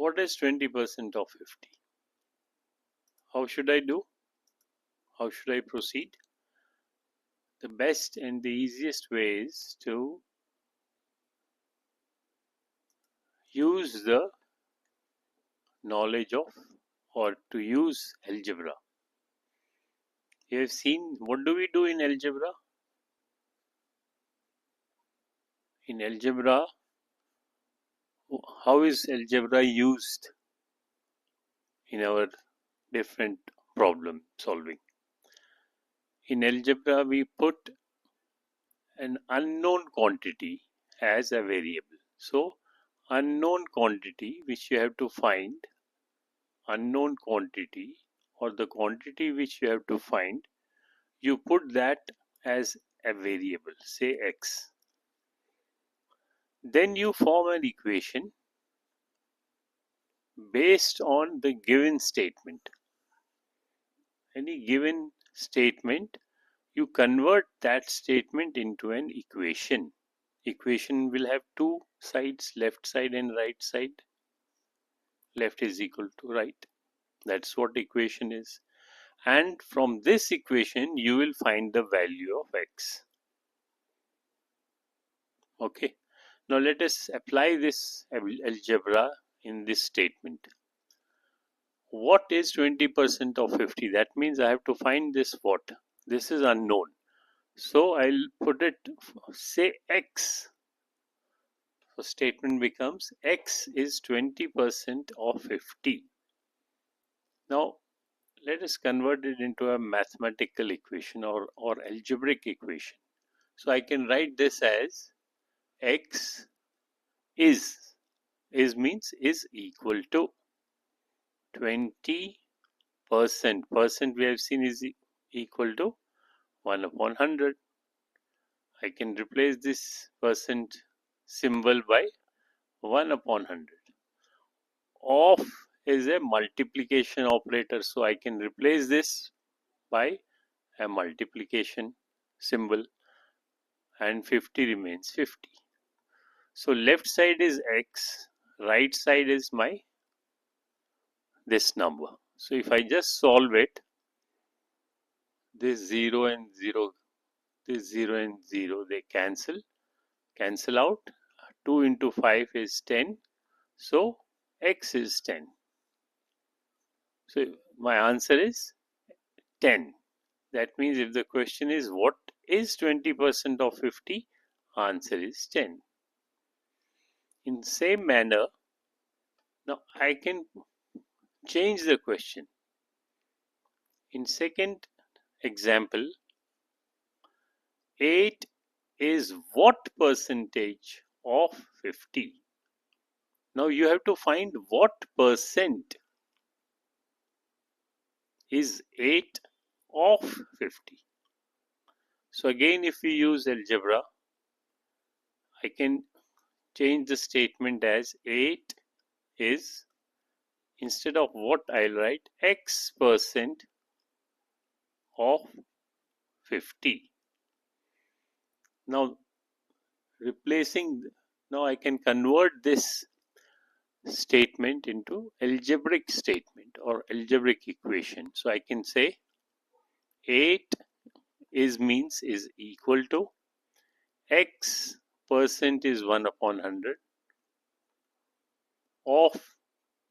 What is 20% of 50? How should I do? How should I proceed? The best and the easiest way is to use the knowledge of, or to use algebra. You have seen, what do we do in algebra? In algebra, how is algebra used in our different problem solving? In algebra, we put an unknown quantity as a variable. So, unknown quantity which you have to find, unknown quantity or the quantity which you have to find, you put that as a variable, say x. Then you form an equation based on the given statement. Any given statement, you convert that statement into an equation. Equation will have two sides, left side and right side. Left is equal to right. That's what equation is. And from this equation, you will find the value of x. Okay. Now let us apply this algebra in this statement. What is 20% of 50? That means I have to find this what? This is unknown. So I'll put it, say x. So statement becomes x is 20% of 50. Now let us convert it into a mathematical equation or algebraic equation. So I can write this as x is means is equal to 20%. Percent we have seen is equal to 1 upon 100. I can replace this percent symbol by 1 upon 100. Of is a multiplication operator, so I can replace this by a multiplication symbol, and 50 remains 50. So left side is x, right side is my this number. So if I just solve it, this 0 and 0, this 0 and 0, they cancel out. 2 into 5 is 10. So x is 10. So my answer is 10. That means if the question is what is 20% of 50, answer is 10. In same manner, now I can change the question. In second example, 8 is what percentage of 50? Now you have to find what percent is 8 of 50. So again, if we use algebra, I can change the statement as 8 is, instead of what, I'll write x percent of 50. Now now I can convert this statement into algebraic statement or algebraic equation. So I can say 8 is equal to x percent is 1 upon 100 of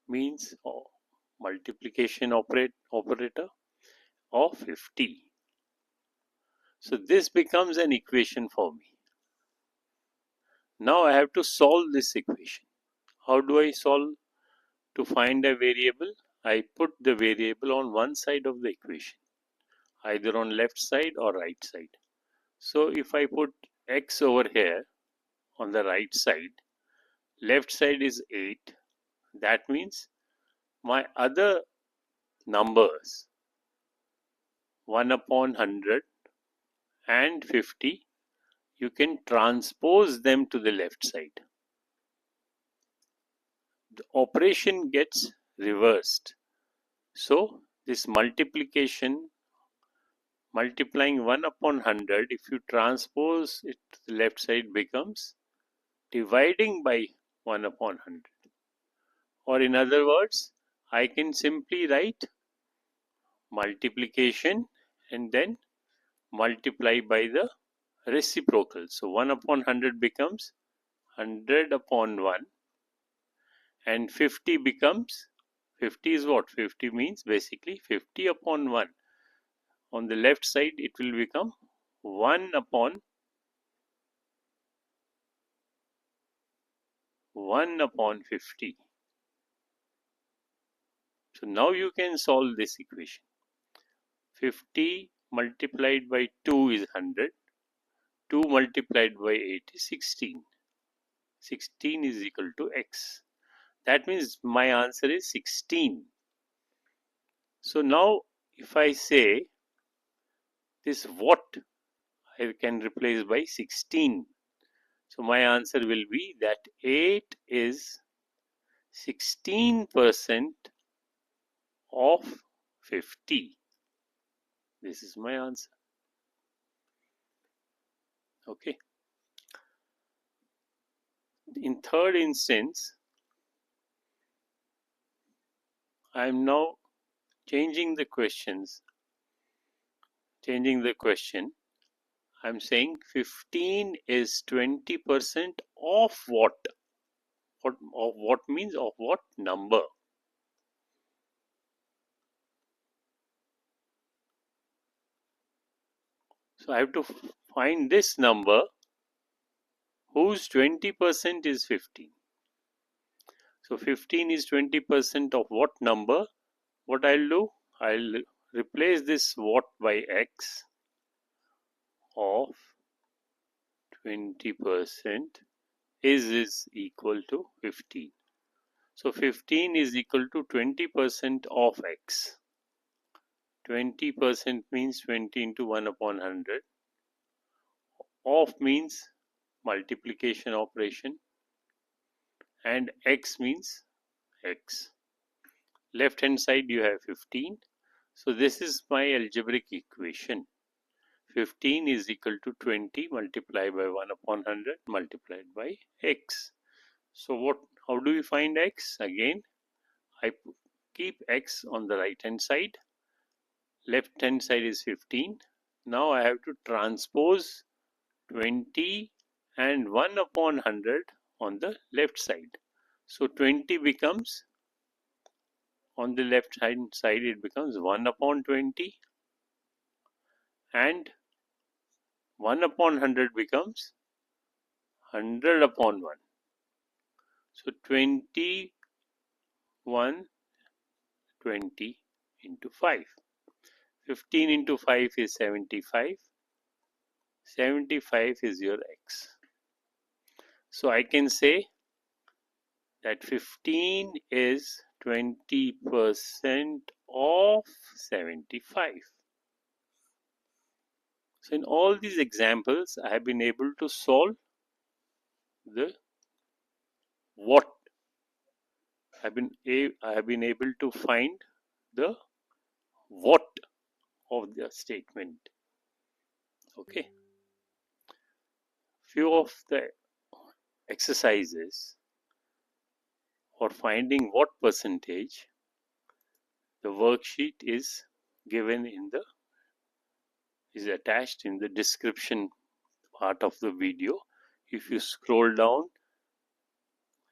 means multiplication operator of 50. So this becomes an equation for me. Now I have to solve this equation. How do I solve? To find a variable, I put the variable on one side of the equation, either on left side or right side. So if I put x over here on the right side, left side is 8. That means my other numbers 1 upon 100 and 50, you can transpose them to the left side. The operation gets reversed. So this multiplication, multiplying 1 upon 100, if you transpose it to the left side, becomes dividing by 1 upon 100. Or in other words, I can simply write multiplication and then multiply by the reciprocal. So 1 upon 100 becomes 100 upon 1, and 50 becomes, 50 is what? 50 means basically 50 upon 1. On the left side it will become 1 upon 50. So now you can solve this equation. 50 multiplied by 2 is 100. 2 multiplied by 8 is 16. 16 is equal to x. That means my answer is 16. So now if I say this what, I can replace by 16. So my answer will be that 8 is 16% of 50. This is my answer. Okay. In third instance, I am now changing the question. I'm saying 15 is 20% of what? Of what means of what number? So I have to find this number whose 20% is 15. So 15 is 20% of what number? What I'll do? I'll replace this what by x of 20% is equal to 15. So 15 is equal to 20% of x. 20% means 20 into 1 upon 100. Of means multiplication operation, and x means x. Left hand side you have 15. So this is my algebraic equation. 15 is equal to 20 multiplied by 1 upon 100 multiplied by x. So how do we find x? Again, I keep x on the right hand side. Left hand side is 15. Now I have to transpose 20 and 1 upon 100 on the left side. So 20 becomes, on the left hand side it becomes 1 upon 20, and 1 upon 100 becomes 100 upon 1. So 20 into 5. 15 into 5 is 75. 75 is your x. So I can say that 15 is 20% of 75. So in all these examples, I have been able to solve the what. I have been able to find the what of the statement. Okay. Few of the exercises for finding what percentage, the worksheet is given is attached in the description part of the video. If you scroll down,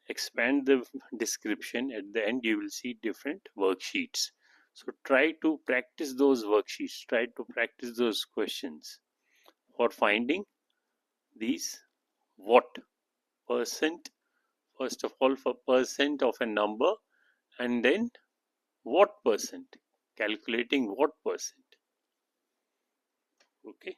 expand the description, at the end you will see different worksheets. So try to practice those worksheets, try to practice those questions for finding these what percent. First of all, for percent of a number, and then what percent, calculating what percent. Okay.